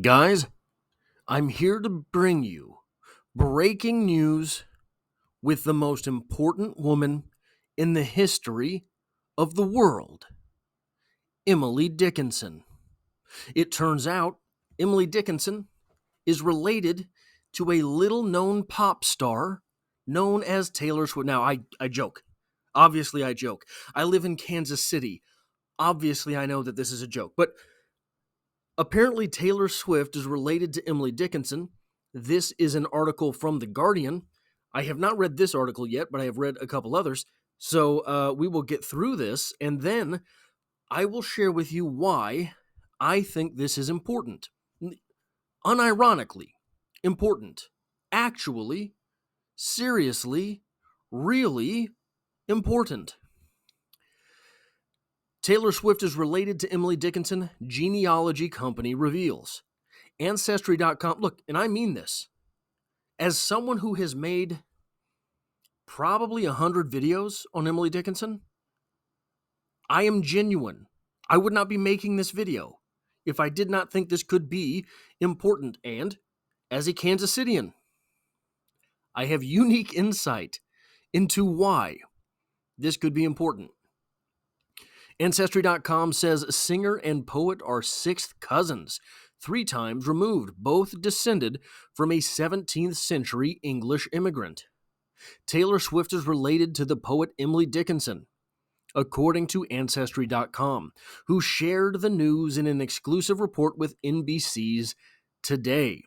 Guys, I'm here to bring you breaking news with the most important woman in the history of the world, Emily Dickinson. It turns out Emily Dickinson is related to a little known pop star known as Taylor Swift. Now, I joke. Obviously, I joke. I live in Kansas City. Obviously, I know that this is a joke. But apparently, Taylor Swift is related to Emily Dickinson. This is an article from The Guardian. I have not read this article yet, but I have read a couple others. So we will get through this, and then I will share with you why I think this is important. Unironically, important. Actually, seriously, really important. Taylor Swift is related to Emily Dickinson, genealogy company reveals. Ancestry.com, look, and I mean this, as someone who has made probably 100 videos on Emily Dickinson, I am genuine. I would not be making this video if I did not think this could be important. And as a Kansas Citian, I have unique insight into why this could be important. Ancestry.com says singer and poet are sixth cousins, 3 times removed, both descended from a 17th century English immigrant. Taylor Swift is related to the poet Emily Dickinson, according to Ancestry.com, who shared the news in an exclusive report with NBC's Today.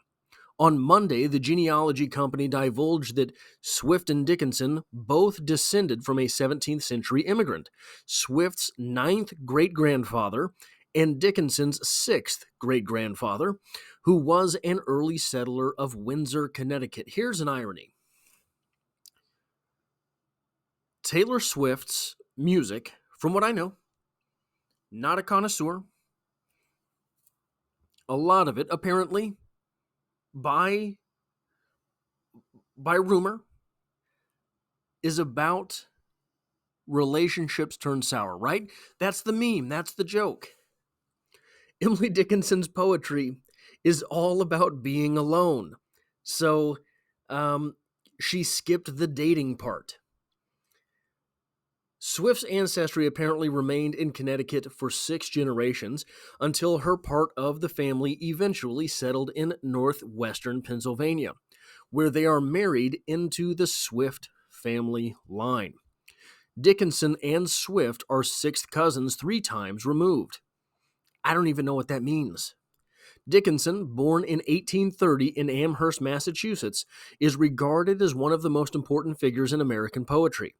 On Monday, the genealogy company divulged that Swift and Dickinson both descended from a 17th century immigrant, Swift's 9th great-grandfather and Dickinson's 6th great-grandfather, who was an early settler of Windsor, Connecticut. Here's an irony. Taylor Swift's music, from what I know, not a connoisseur, a lot of it apparently by rumor is about relationships turned sour, right? That's the meme, that's the joke. Emily Dickinson's poetry is all about being alone. So she skipped the dating part. Swift's ancestry apparently remained in Connecticut for 6 generations until her part of the family eventually settled in northwestern Pennsylvania, where they are married into the Swift family line. Dickinson and Swift are 6th cousins 3 times removed. I don't even know what that means. Dickinson, born in 1830 in Amherst, Massachusetts, is regarded as one of the most important figures in American poetry.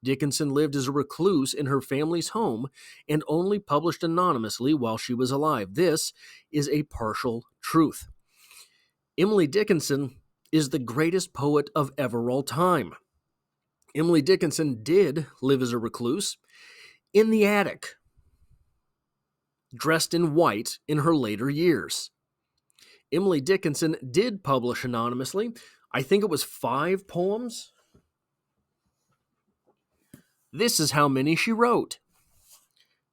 Dickinson lived as a recluse in her family's home and only published anonymously while she was alive. This is a partial truth. Emily Dickinson is the greatest poet of ever all time. Emily Dickinson did live as a recluse in the attic, dressed in white in her later years. Emily Dickinson did publish anonymously. I think it was 5 poems. This is how many she wrote.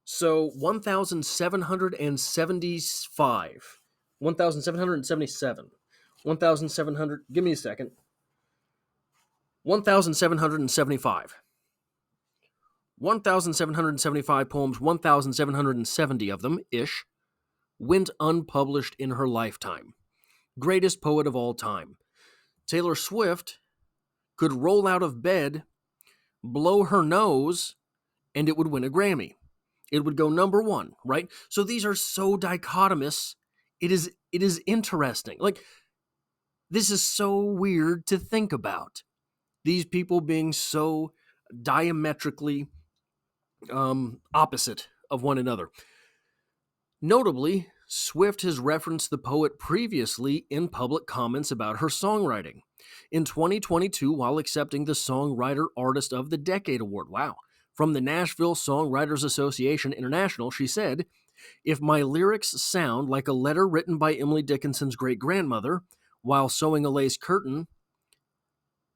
So 1,775, 1,777, 1,700, give me a second, 1,775. 1,775 poems, 1,770 of them, ish, went unpublished in her lifetime. Greatest poet of all time. Taylor Swift could roll out of bed, blow her nose, and it would win a Grammy. It would go number 1, right? So these are so dichotomous. It is interesting. Like, this is so weird to think about. These people being so diametrically opposite of one another. Notably, Swift has referenced the poet previously in public comments about her songwriting. In 2022, while accepting the Songwriter Artist of the Decade Award, from the Nashville Songwriters Association International, she said, "If my lyrics sound like a letter written by Emily Dickinson's great-grandmother while sewing a lace curtain,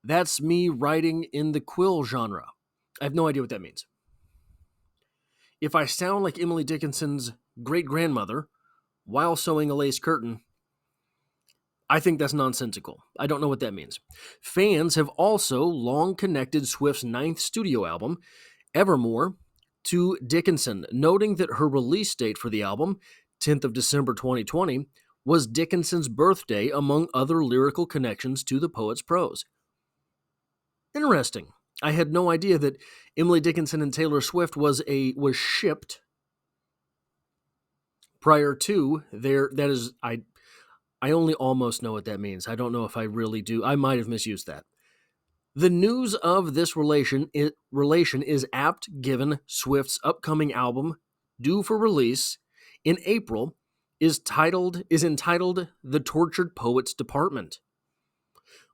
that's me writing in the quill genre." I have no idea what that means. If I sound like Emily Dickinson's great-grandmother while sewing a lace curtain, I think that's nonsensical. I don't know what that means. Fans have also long connected Swift's ninth studio album, Evermore, to Dickinson, noting that her release date for the album, 10th of December 2020, was Dickinson's birthday, among other lyrical connections to the poet's prose. Interesting. I had no idea that Emily Dickinson and Taylor Swift was shipped prior to their. That is, I only almost know what that means. I don't know if I really do. I might have misused that. The news of this relation is apt given Swift's upcoming album, due for release in April, is entitled The Tortured Poets Department.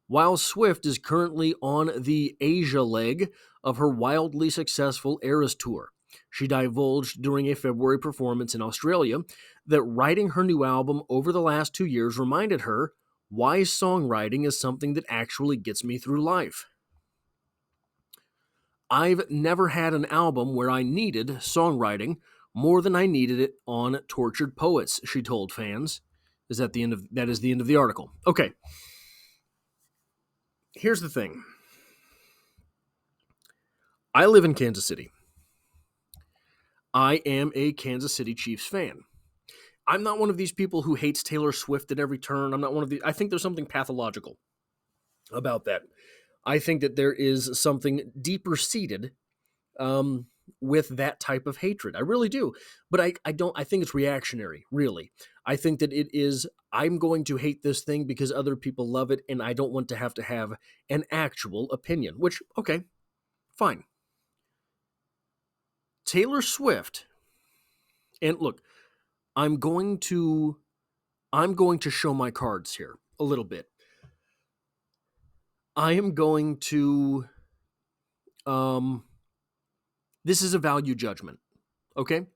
While Swift is currently on the Asia leg of her wildly successful Eras tour, she divulged during a February performance in Australia that writing her new album over the last 2 years reminded her why songwriting is something that actually gets me through life. I've never had an album where I needed songwriting more than I needed it on Tortured Poets, she told fans. That is the end of the article. Okay. Here's the thing. I live in Kansas City. I am a Kansas City Chiefs fan. I'm not one of these people who hates Taylor Swift at every turn. I'm not one of the. I think there's something pathological about that. I think that there is something deeper seated with that type of hatred. I really do. But I don't. I think it's reactionary, really. I think that it is. I'm going to hate this thing because other people love it, and I don't want to have an actual opinion. Which, okay, fine. Taylor Swift, and look, I'm going to show my cards here a little bit. I am going to this is a value judgment, okay?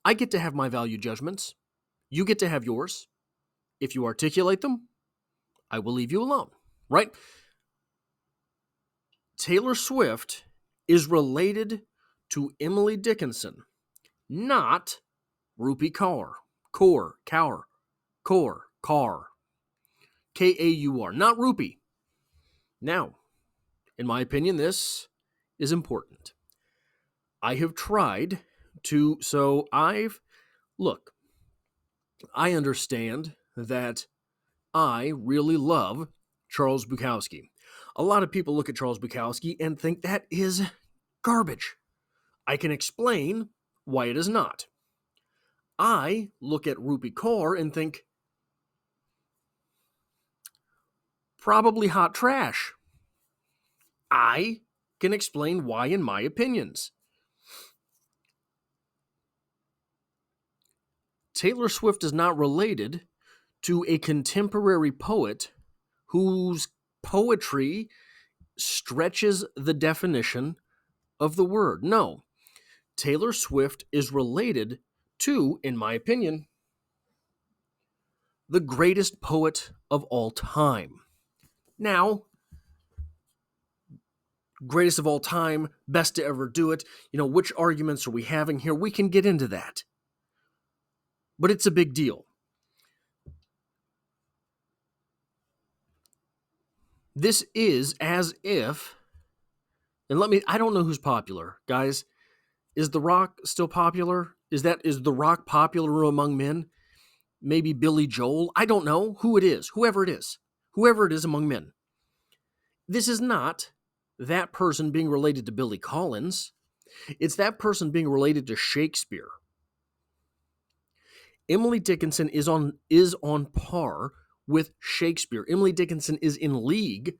I get to have my value judgments. You get to have yours. If you articulate them, I will leave you alone, right? Taylor Swift is related to Emily Dickinson, not Rupi Kaur. Kaur. Kaur. Not Rupi. Now, in my opinion, this is important. I have tried to, I understand that I really love Charles Bukowski. A lot of people look at Charles Bukowski and think that is garbage. I can explain why it is not. I look at Rupi Kaur and think, probably hot trash. I can explain why in my opinions. Taylor Swift is not related to a contemporary poet whose poetry stretches the definition of the word. No, Taylor Swift is related to, in my opinion, the greatest poet of all time. Now, greatest of all time, best to ever do it, which arguments are we having here? We can get into that. But it's a big deal. This is as if, and I don't know who's popular, guys. Is The Rock still popular? Is The Rock popular among men? Maybe Billy Joel? I don't know who it is. Whoever it is among men. This is not that person being related to Billy Collins. It's that person being related to Shakespeare. Emily Dickinson is on par with Shakespeare. Emily Dickinson is in league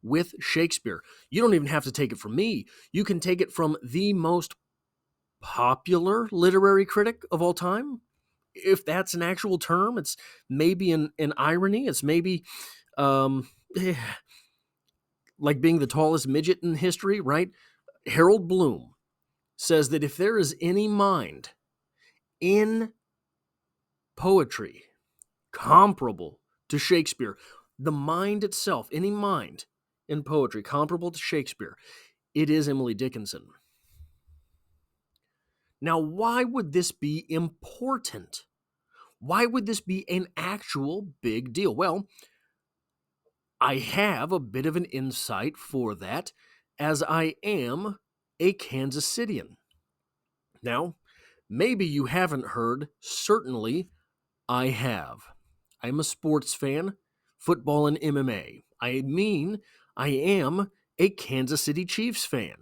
with Shakespeare. You don't even have to take it from me. You can take it from the most popular literary critic of all time. If that's an actual term, it's maybe an irony. It's maybe like being the tallest midget in history, right? Harold Bloom says that if there is any mind in poetry comparable to Shakespeare, the mind itself, any mind in poetry comparable to Shakespeare, it is Emily Dickinson. Now, why would this be important? Why would this be an actual big deal? Well, I have a bit of an insight for that, as I am a Kansas Citian. Now, maybe you haven't heard, certainly I have. I'm a sports fan, football and MMA. I mean, I am a Kansas City Chiefs fan.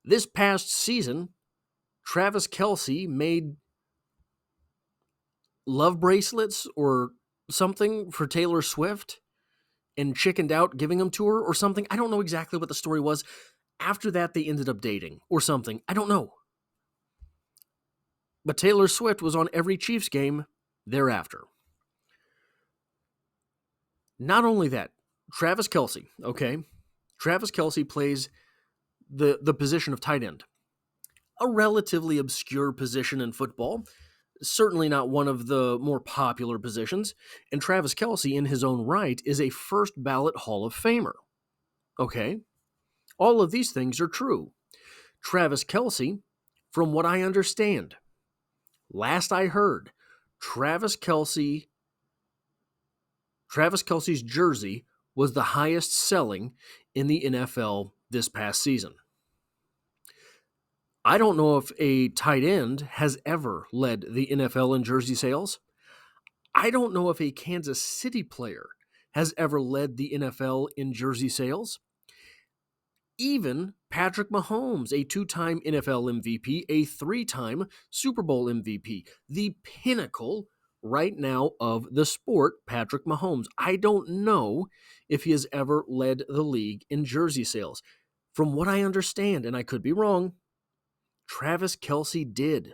This past season, Travis Kelce made love bracelets or something for Taylor Swift and chickened out giving them to her or something. I don't know exactly what the story was. After that, they ended up dating or something. I don't know. But Taylor Swift was on every Chiefs game thereafter. Not only that, Travis Kelce, okay? Travis Kelce plays the position of tight end. A relatively obscure position in football. Certainly not one of the more popular positions. And Travis Kelce, in his own right, is a first ballot Hall of Famer. Okay? All of these things are true. Travis Kelce, from what I understand, last I heard, Travis Kelce's jersey was the highest selling in the NFL this past season. I don't know if a tight end has ever led the NFL in jersey sales. I don't know if a Kansas City player has ever led the NFL in jersey sales. Even Patrick Mahomes, a 2-time NFL MVP, a 3-time Super Bowl MVP, the pinnacle right now of the sport, Patrick Mahomes. I don't know if he has ever led the league in jersey sales. From what I understand, and I could be wrong, Travis Kelce did.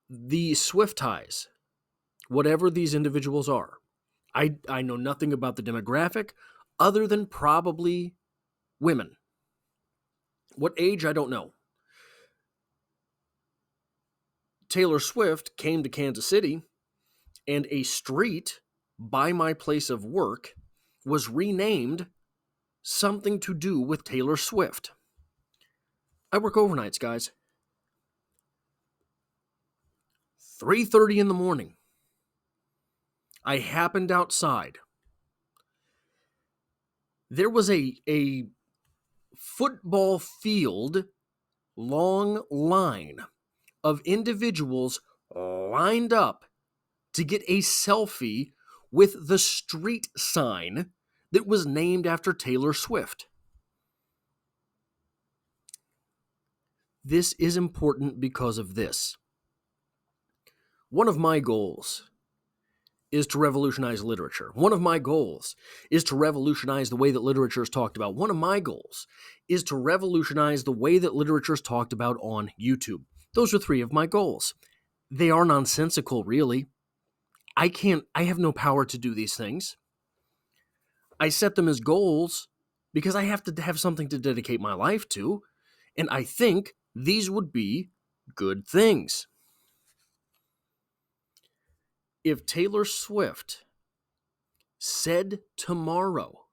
The Swift ties, whatever these individuals are, I know nothing about the demographic other than probably women. What age, I don't know. Taylor Swift came to Kansas City, and a street by my place of work was renamed something to do with Taylor Swift. I work overnights, guys. 3:30 in the morning. I happened outside. There was a football field long line of individuals lined up to get a selfie with the street sign that was named after Taylor Swift. This is important because of this. One of my goals is to revolutionize literature. One of my goals is to revolutionize the way that literature is talked about. One of my goals is to revolutionize the way that literature is talked about on YouTube. Those are 3 of my goals. They are nonsensical, really. I have no power to do these things. I set them as goals because I have to have something to dedicate my life to, and I think these would be good things. If Taylor Swift said tomorrow,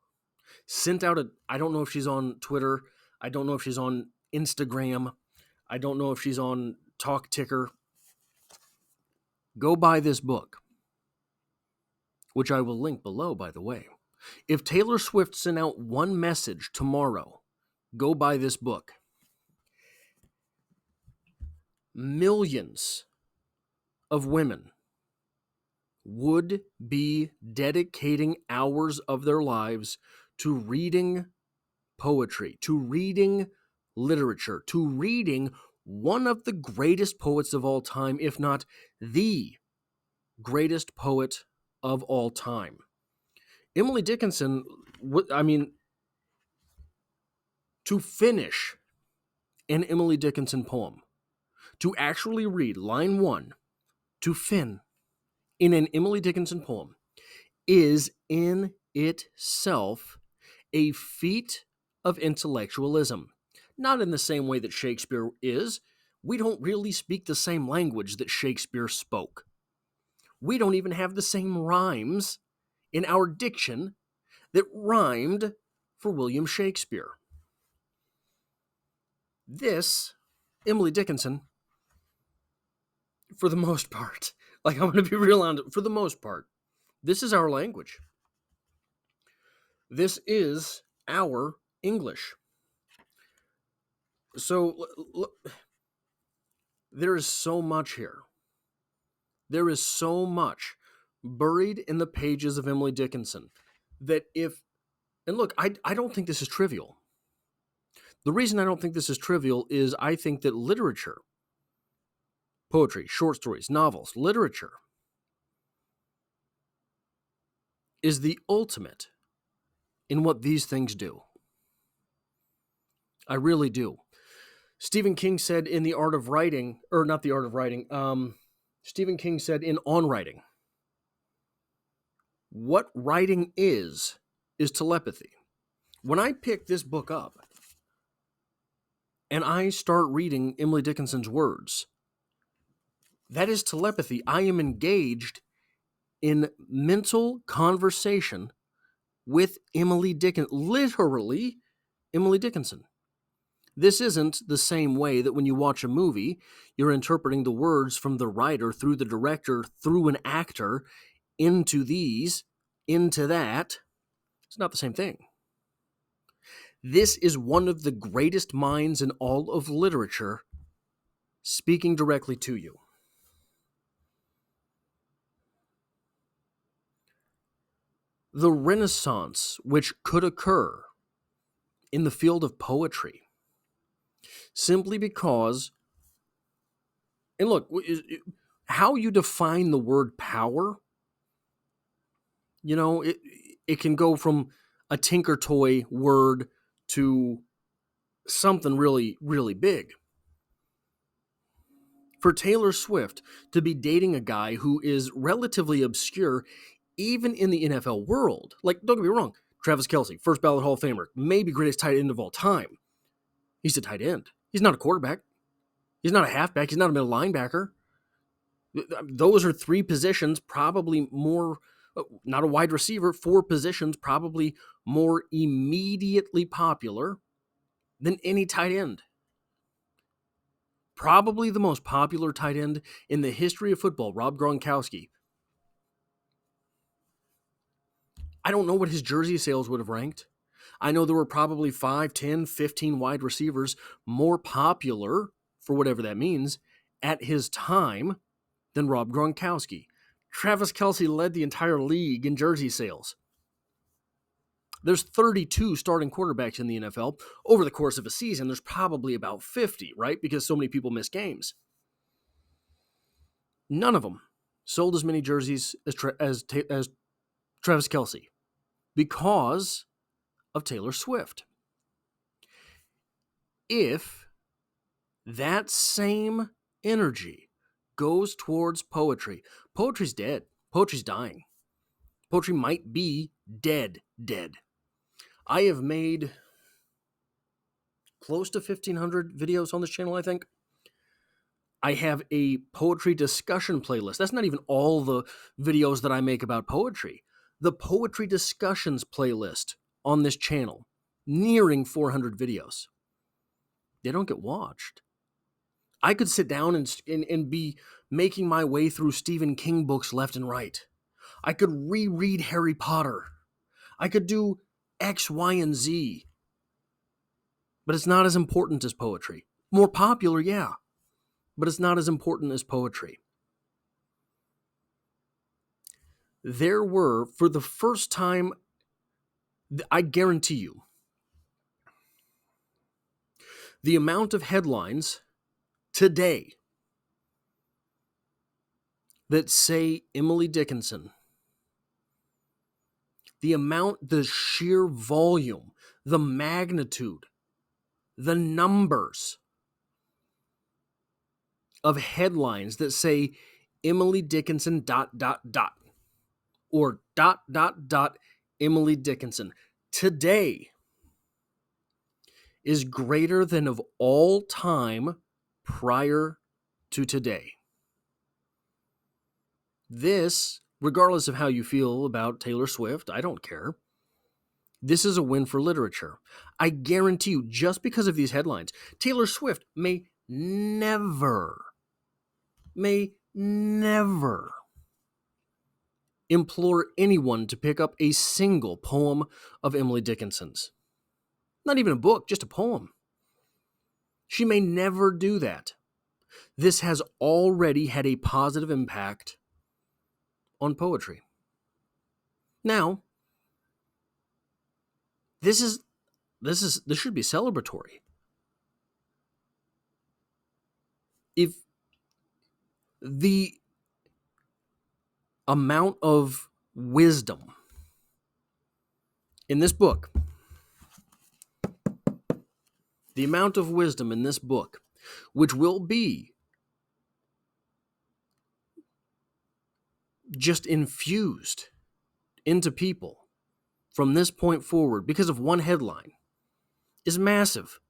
sent out I don't know if she's on Twitter, I don't know if she's on Instagram, I don't know if she's on Talk Ticker, go buy this book, which I will link below, by the way. If Taylor Swift sent out one message tomorrow, go buy this book, millions of women would be dedicating hours of their lives to reading poetry, to reading literature, to reading one of the greatest poets of all time, if not the greatest poet of all time. Emily Dickinson, to finish an Emily Dickinson poem, to actually read line 1 to fin in an Emily Dickinson poem is in itself a feat of intellectualism. Not in the same way that Shakespeare is. We don't really speak the same language that Shakespeare spoke. We don't even have the same rhymes in our diction that rhymed for William Shakespeare. This, Emily Dickinson, for the most part. Like, I'm going to be real on it. For the most part, this is our language. This is our English. So, there is so much here. There is so much buried in the pages of Emily Dickinson that and look, I don't think this is trivial. The reason I don't think this is trivial is I think that literature, poetry, short stories, novels, literature, is the ultimate in what these things do. I really do. Stephen King said in The Art of Writing, or not The Art of Writing, Stephen King said in On Writing, what writing is telepathy. When I pick this book up and I start reading Emily Dickinson's words, that is telepathy. I am engaged in mental conversation with Emily Dickinson, literally Emily Dickinson. This isn't the same way that when you watch a movie, you're interpreting the words from the writer through the director, through an actor, into these, into that. It's not the same thing. This is one of the greatest minds in all of literature speaking directly to you. The Renaissance which could occur in the field of poetry, simply because, and look, how you define the word power, it can go from a tinker toy word to something really, really big. For Taylor Swift to be dating a guy who is relatively obscure, even in the NFL world, like, don't get me wrong, Travis Kelce, first ballot Hall of Famer, maybe greatest tight end of all time. He's a tight end. He's not a quarterback. He's not a halfback. He's not a middle linebacker. Those are three positions, probably more, not a wide receiver, four positions, probably more immediately popular than any tight end. Probably the most popular tight end in the history of football, Rob Gronkowski. I don't know what his jersey sales would have ranked. I know there were probably 5, 10, 15 wide receivers more popular, for whatever that means, at his time than Rob Gronkowski. Travis Kelce led the entire league in jersey sales. There's 32 starting quarterbacks in the NFL. Over the course of a season, there's probably about 50, right? Because so many people miss games. None of them sold as many jerseys as Travis Kelce because of Taylor Swift. If that same energy goes towards poetry, poetry's dead. Poetry's dying. Poetry might be dead. I have made close to 1,500 videos on this channel, I think. I have a poetry discussion playlist. That's not even all the videos that I make about poetry. The poetry discussions playlist on this channel, nearing 400 videos. They don't get watched. I could sit down and be making my way through Stephen King books left and right. I could reread Harry Potter. I could do X, Y, and Z. But it's not as important as poetry. More popular, yeah. But it's not as important as poetry. There were, for the first time, I guarantee you, the amount of headlines today that say Emily Dickinson, the sheer volume, the magnitude, the numbers of headlines that say Emily Dickinson ... or ... Emily Dickinson today is greater than of all time prior to today. This, regardless of how you feel about Taylor Swift, I don't care. This is a win for literature. I guarantee you, just because of these headlines, Taylor Swift may never never implore anyone to pick up a single poem of Emily Dickinson's. Not even a book, just a poem. She may never do that. This has already had a positive impact on poetry. Now, this should be celebratory. If the amount of wisdom in this book, which will be just infused into people from this point forward because of one headline, is massive.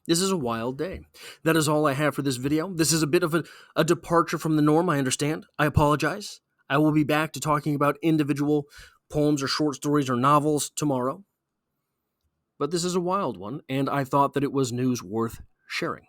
This is a wild day. That is all I have for this video. This is a bit of a departure from the norm, I understand. I apologize. I will be back to talking about individual poems or short stories or novels tomorrow. But this is a wild one, and I thought that it was news worth sharing.